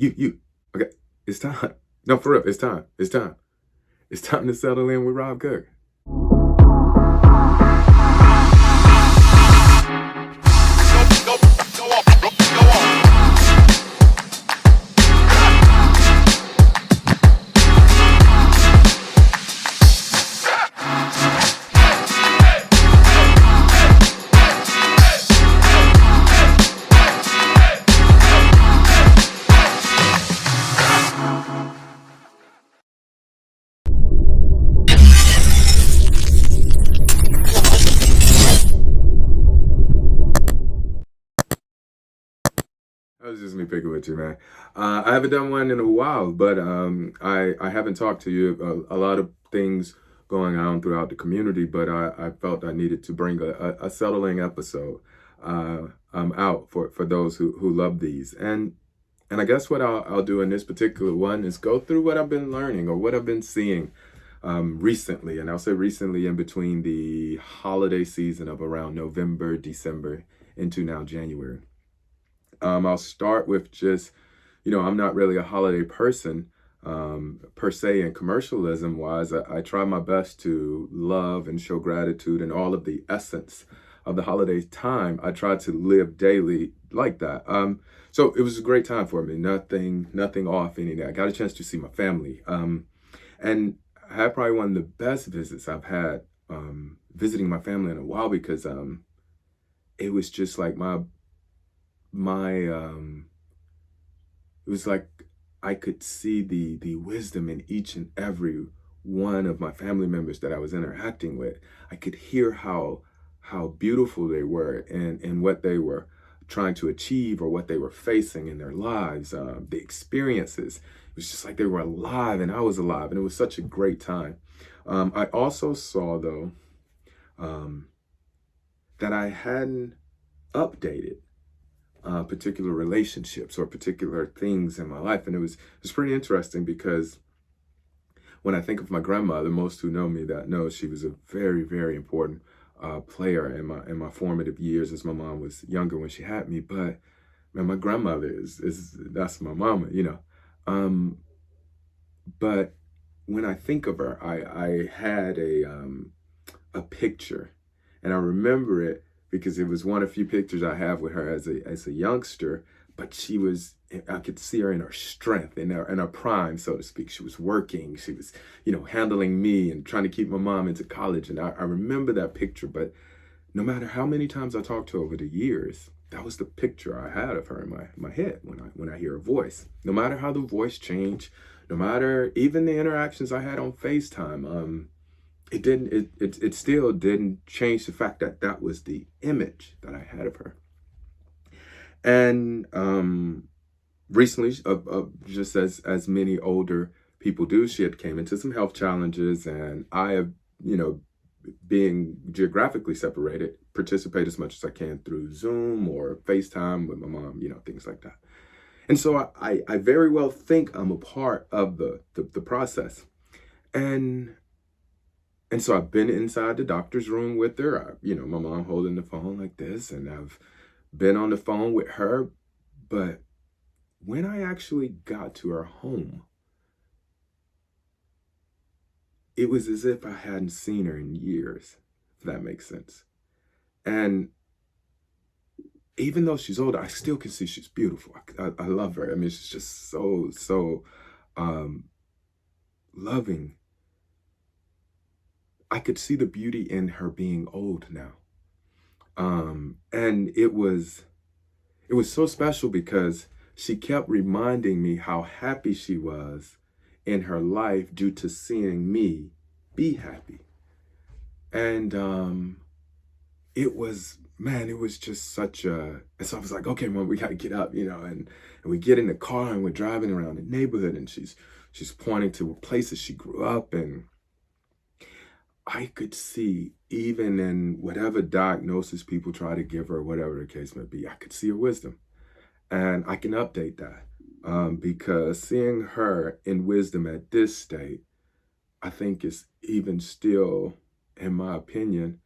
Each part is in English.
You. Okay, it's time. No, for real, it's time. It's time. It's time to settle in with Rob Cook. That was just me picking with you, man. I haven't done one in a while, but I haven't talked to you. A lot of things going on throughout the community, but I felt I needed to bring a settling episode out for those who love these. And I guess what I'll do in this particular one is go through what I've been learning or what I've been seeing recently. And I'll say recently in between the holiday season of around November, December into now January. I'll start with just, I'm not really a holiday person per se, and commercialism wise. I try my best to love and show gratitude and all of the essence of the holiday time. I try to live daily like that. So it was a great time for me. Nothing off any of that. I got a chance to see my family. And I had probably one of the best visits I've had visiting my family in a while because it was just like my it was like I could see the wisdom in each and every one of my family members that I was interacting with. I could hear how beautiful they were and what they were trying to achieve or what they were facing in their lives, the experiences. It was just like they were alive and I was alive, and it was such a great time. I also saw though that I hadn't updated particular relationships or particular things in my life. And it was pretty interesting because when I think of my grandmother, most who know me that know she was a very, very important player in my formative years as my mom was younger when she had me. But man, my grandmother is that's my mama. But when I think of her, I had a picture, and I remember it because it was one of the few pictures I have with her as a youngster. But I could see her in her strength, in her prime, so to speak. She was working, she was, handling me and trying to keep my mom into college. And I remember that picture. But no matter how many times I talked to her over the years, that was the picture I had of her in my head when I hear her voice. No matter how the voice changed, no matter even the interactions I had on FaceTime, it still didn't change the fact that that was the image that I had of her. And recently, just as many older people do, she had came into some health challenges, and I have, being geographically separated, participate as much as I can through Zoom or FaceTime with my mom, things like that. And so I very well think I'm a part of the process. And and so I've been inside the doctor's room with her. My mom holding the phone like this, and I've been on the phone with her. But when I actually got to her home, it was as if I hadn't seen her in years, if that makes sense. And even though she's older, I still can see she's beautiful. I love her. I mean, she's just so um, loving. I could see the beauty in her being old now. And it was so special because she kept reminding me how happy she was in her life due to seeing me be happy. And it was just such a, and so I was like, okay, mom, we gotta get up, and we get in the car and we're driving around the neighborhood, and she's pointing to places she grew up, and I could see, even in whatever diagnosis people try to give her, whatever the case may be, I could see her wisdom. And I can update that because seeing her in wisdom at this state, I think is even still, in my opinion,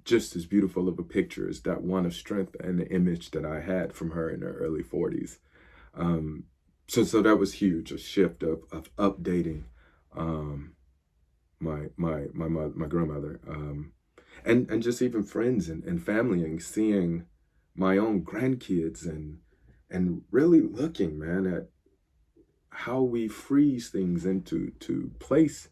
just as beautiful of a picture as that one of strength and the image that I had from her in her early 40s. Um, so that was huge, a shift of updating um, my grandmother, and just even friends and family, and seeing my own grandkids, and really looking, man, at how we freeze things into place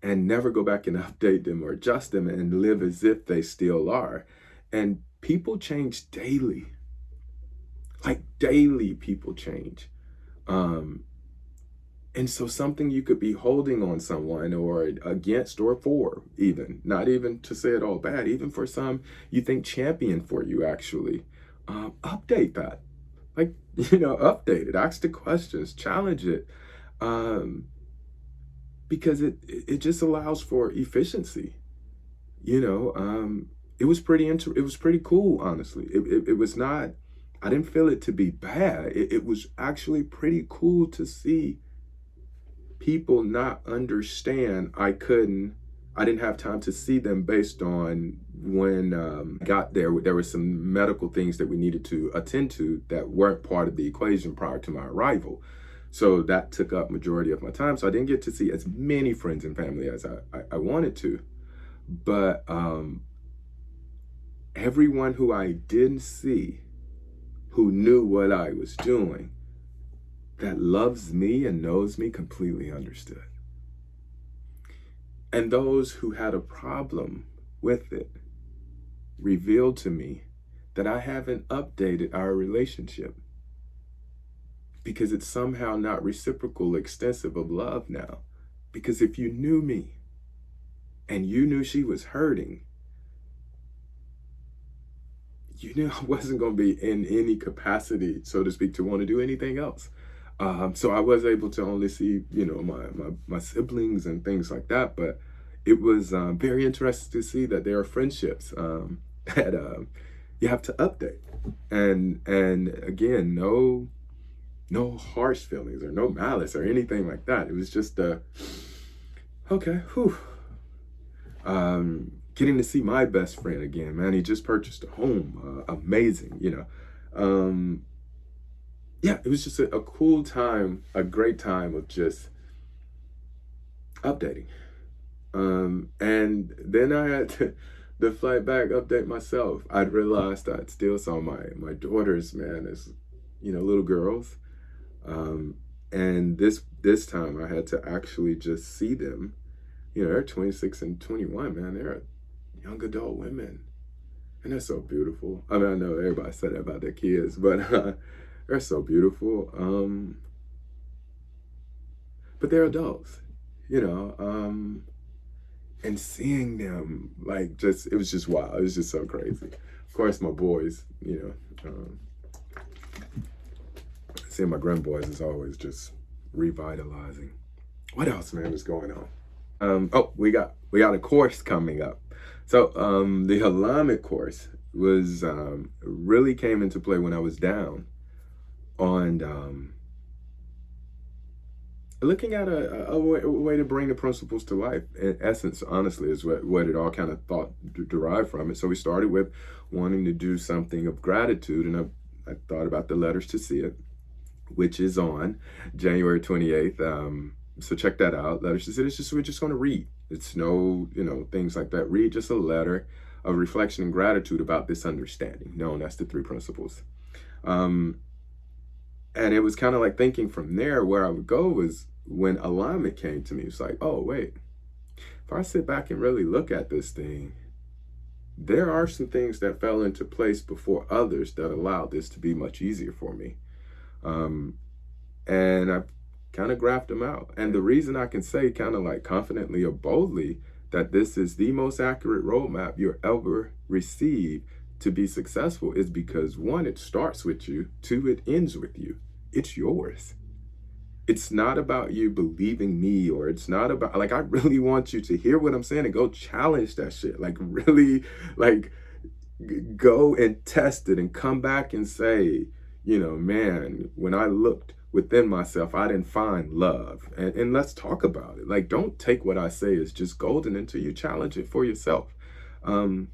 and never go back and update them or adjust them and live as if they still are. And people change daily, like daily people change. Um, and so something you could be holding on someone or against or for, even, not even to say it all bad, even for some you think champion for you actually, update that. Like, update it, ask the questions, challenge it. Um, because it just allows for efficiency. You know, it was it was pretty cool, honestly. It was not. I didn't feel it to be bad. It was actually pretty cool to see people not understand. I didn't have time to see them based on when I got there. There were some medical things that we needed to attend to that weren't part of the equation prior to my arrival. So that took up majority of my time. So I didn't get to see as many friends and family as I wanted to. But everyone who I didn't see, who knew what I was doing, that loves me and knows me, completely understood. And those who had a problem with it revealed to me that I haven't updated our relationship because it's somehow not reciprocal, extensive of love now. Because if you knew me and you knew she was hurting, you knew I wasn't going to be in any capacity, so to speak, to want to do anything else. So I was able to only see, my siblings and things like that. But it was very interesting to see that there are friendships that you have to update, and again, no harsh feelings or no malice or anything like that. It was just okay, whew. Getting to see my best friend again, man. He just purchased a home. Amazing, yeah, it was just a cool time, a great time of just updating. And then I had to, the flight back, update myself. I'd realized I'd still saw my daughters, man, as little girls. And this time I had to actually just see them. They're 26 and 21, man. They're young adult women, and they're so beautiful. I mean, I know everybody said that about their kids, but they're so beautiful. But they're adults, and seeing them, like, it was just wild. It was just so crazy. Of course, my boys, seeing my grandboys is always just revitalizing. What else, man, is going on? We got a course coming up. So the Halamed course was really came into play when I was down on looking at a way to bring the principles to life. In essence, honestly, is what it all kind of thought derived from it. So we started with wanting to do something of gratitude, and I thought about the letters to see it, which is on January 28th. So check that out. Letters to see it. We're just going to read. It's no, things like that. Read just a letter of reflection and gratitude about this understanding known as the three principles. And it was kind of like thinking from there where I would go was when alignment came to me. It's like, oh, wait, if I sit back and really look at this thing, there are some things that fell into place before others that allowed this to be much easier for me. And I kind of graphed them out. And the reason I can say kind of like confidently or boldly that this is the most accurate roadmap you'll ever receive to be successful is because, one, it starts with you. Two, it ends with you. It's yours. It's not about you believing me, or it's not about, like, I really want you to hear what I'm saying and go challenge that shit. Like, really, like, go and test it and come back and say, man, when I looked within myself, I didn't find love. And let's talk about it. Like, don't take what I say as just golden until you challenge it for yourself. Um,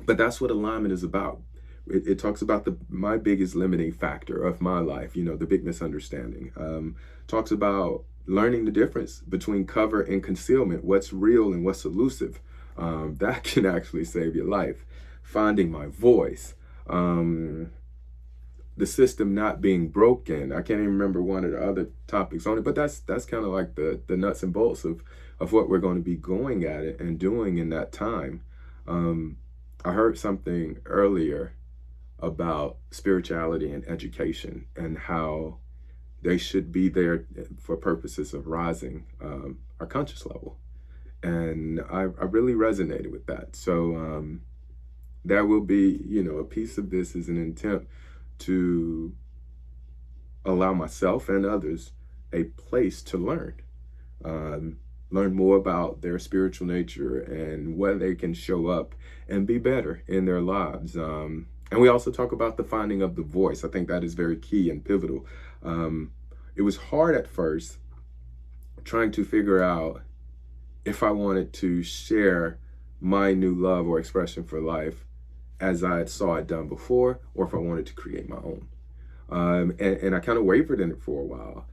but that's what alignment is about. It talks about my biggest limiting factor of my life, the big misunderstanding. Talks about learning the difference between cover and concealment, what's real and what's elusive. That can actually save your life. Finding my voice. The system not being broken. I can't even remember one of the other topics on it, but that's kind of like the nuts and bolts of what we're going to be going at it and doing in that time. I heard something earlier about spirituality and education and how they should be there for purposes of rising our conscious level. And I really resonated with that. So there will be, a piece of this is an attempt to allow myself and others a place to learn more about their spiritual nature and where they can show up and be better in their lives. And we also talk about the finding of the voice. I think that is very key and pivotal. It was hard at first trying to figure out if I wanted to share my new love or expression for life as I saw it done before, or if I wanted to create my own. And I kind of wavered in it for a while,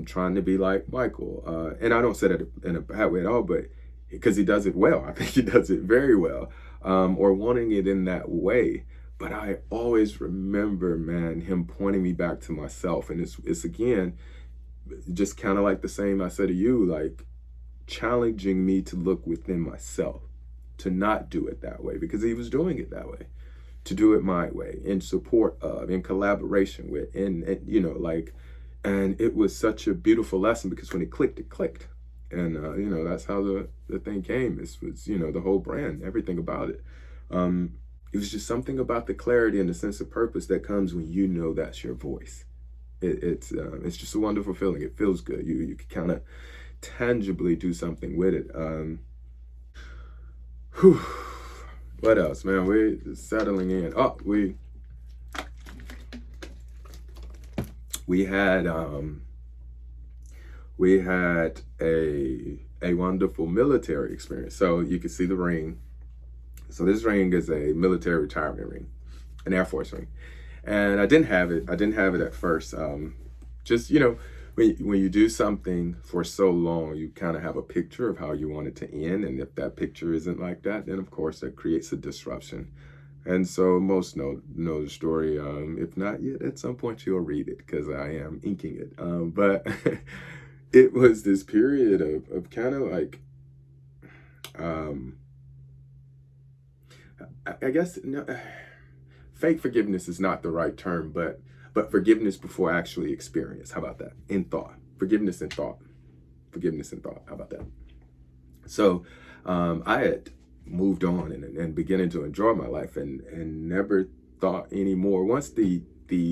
trying to be like Michael. And I don't say that in a bad way at all, but because he does it well. I think he does it very well, or wanting it in that way. But I always remember, man, him pointing me back to myself. And it's again, just kind of like the same I said to you, like challenging me to look within myself, to not do it that way, because he was doing it that way, to do it my way, in support of, in collaboration with, and it was such a beautiful lesson because when it clicked, it clicked. And, that's how the thing came. This was, the whole brand, everything about it. It was just something about the clarity and the sense of purpose that comes when you know that's your voice. It's just a wonderful feeling. It feels good. You can kind of tangibly do something with it. Whew. What else, man? We're settling in. Oh, we had a wonderful military experience. So you can see the ring. So this ring is a military retirement ring, an Air Force ring, and I didn't have it. I didn't have it at first. Just when you do something for so long, you kind of have a picture of how you want it to end, and if that picture isn't like that, then of course that creates a disruption. And so most know the story. If not yet, at some point you'll read it because I am inking it. But it was this period of kind of like, I guess, no, fake forgiveness is not the right term, but forgiveness before actually experience. How about that? In thought. Forgiveness in thought. Forgiveness in thought. How about that? So I had moved on and beginning to enjoy my life and never thought anymore. Once the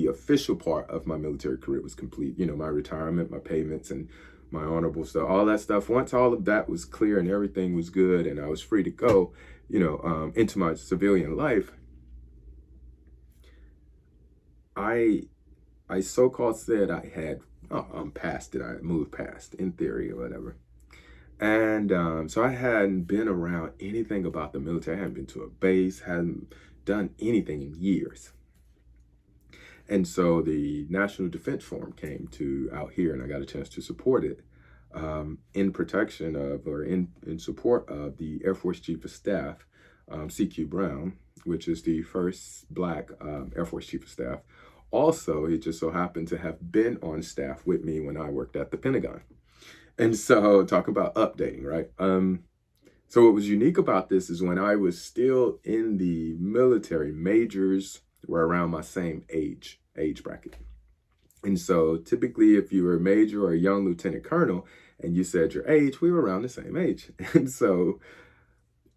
official part of my military career was complete, my retirement, my payments, and my honorable stuff, all that stuff, once all of that was clear and everything was good and I was free to go, into my civilian life, I so-called said I had, I'm past it, I had moved past, in theory or whatever. And so I hadn't been around anything about the military. I hadn't been to a base, hadn't done anything in years. And so the National Defense Forum came to out here, and I got a chance to support it in protection of, or in support of the Air Force Chief of Staff, C.Q. Brown, which is the first Black Air Force Chief of Staff. Also, he just so happened to have been on staff with me when I worked at the Pentagon. And so talk about updating, right? So what was unique about this is when I was still in the military, majors were around my same age bracket. And so typically if you were a major or a young lieutenant colonel and you said your age, we were around the same age. And so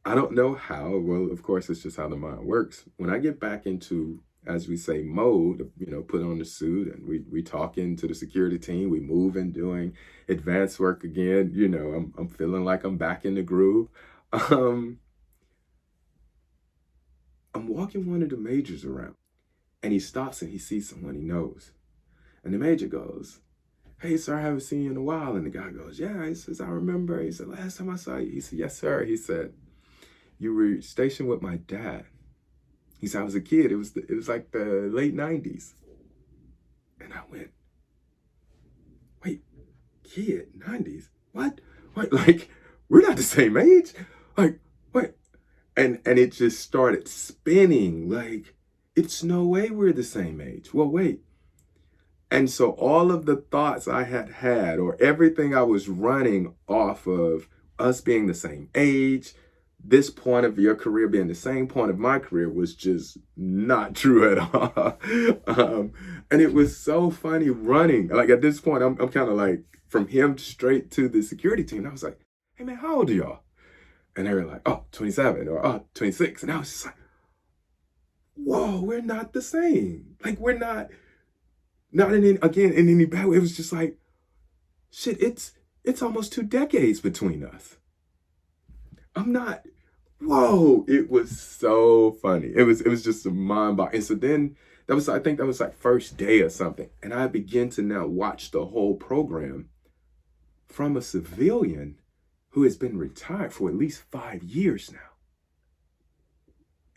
I don't know how, well, of course, it's just how the mind works. When I get back into, as we say, mode, put on the suit and we talk into the security team, we move and doing advanced work again, I'm feeling like I'm back in the groove. I'm walking one of the majors around and he stops and he sees someone he knows. And the major goes, "Hey, sir, I haven't seen you in a while." And the guy goes, "Yeah." He says, "I remember." He said, "Last time I saw you." He said, "Yes, sir." He said, you were stationed with my dad. He said, I was a kid. It was like the late 90s. And I went, wait, kid, 90s? What? What? Like, we're not the same age? Like, what? And it just started spinning. Like, it's no way we're the same age. Well, wait. And so all of the thoughts I had, or everything I was running off of us being the same age, this point of your career being the same point of my career, was just not true at all. And it was so funny running. Like at this point, I'm kind of like from him straight to the security team. I was like, hey man, how old are y'all? And they were like, oh, 27 or oh, 26. And I was just like, whoa, we're not the same. Like we're not in any, again, in any bad way. It was just like, shit, it's almost 2 decades between us. I'm not, whoa, it was so funny. It was just a mind boggling. And so then I think that was like first day or something. And I began to now watch the whole program from a civilian who has been retired for at least 5 years now.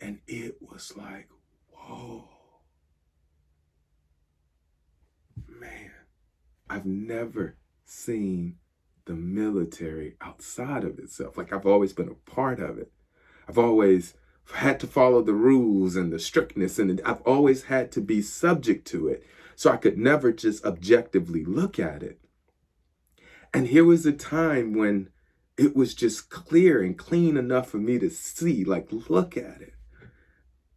And it was like, whoa. Man, I've never seen the military outside of itself. Like I've always been a part of it. I've always had to follow the rules and the strictness, and I've always had to be subject to it. So I could never just objectively look at it. And here was a time when it was just clear and clean enough for me to see, like, look at it.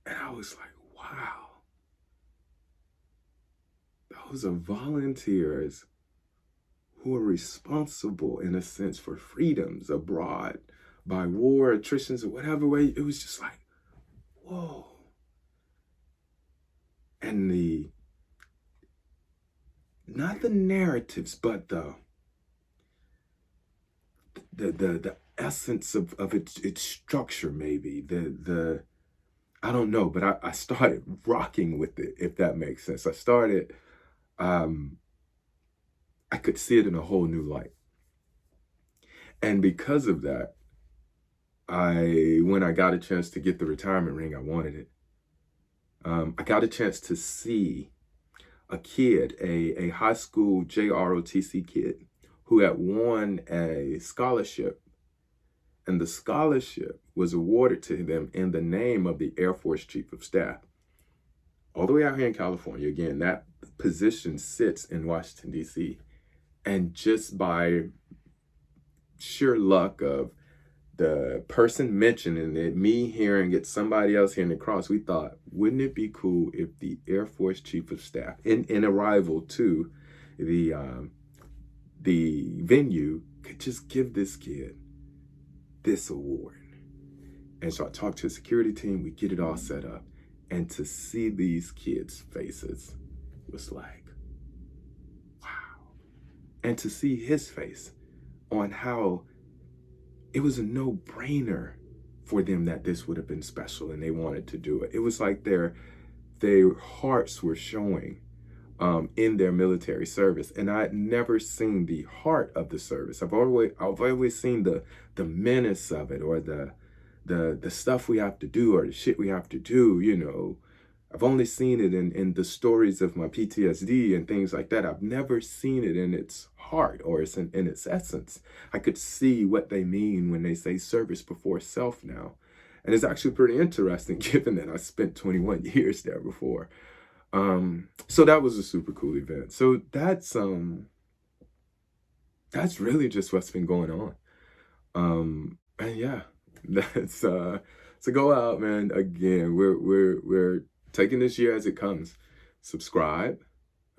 And I was like, wow. Those are volunteers who are responsible, in a sense, for freedoms abroad by war, attritions, or whatever way. It was just like, whoa. And not the narratives, but the essence of its structure, maybe. I don't know, but I started rocking with it, if that makes sense. I could see it in a whole new light. And because of that, when I got a chance to get the retirement ring, I wanted it. I got a chance to see a kid, a high school JROTC kid, who had won a scholarship. And the scholarship was awarded to them in the name of the Air Force Chief of Staff. All the way out here in California, again, that position sits in Washington, D.C. And just by sheer luck of the person mentioning it, me hearing it, somebody else hearing it cross, we thought, wouldn't it be cool if the Air Force Chief of Staff, in arrival to the venue, could just give this kid this award. And so I talked to a security team, we get it all set up, and to see these kids' faces was like, wow. And to see his face on how it was a no-brainer for them that this would have been special and they wanted to do it. It was like their hearts were showing in their military service. And I had never seen the heart of the service. I've always seen the menace of it, or the stuff we have to do, or the shit we have to do, you know. I've only seen it in the stories of my PTSD and things like that. I've never seen it in its heart, or in its essence. I could see what they mean when they say service before self now. And it's actually pretty interesting given that I spent 21 years there before. So that was a super cool event. So that's really just what's been going on. And yeah, that's so go out, man. Again, we're taking this year as it comes. Subscribe,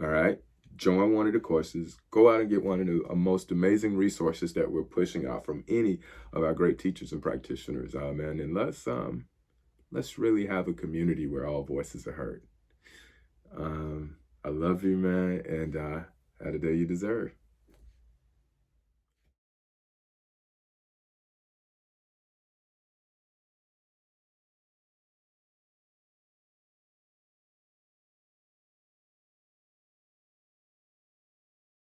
all right? Join one of the courses. Go out and get one of the most amazing resources that we're pushing out from any of our great teachers and practitioners, man. And let's really have a community where all voices are heard. I love you, man, and have the day you deserve.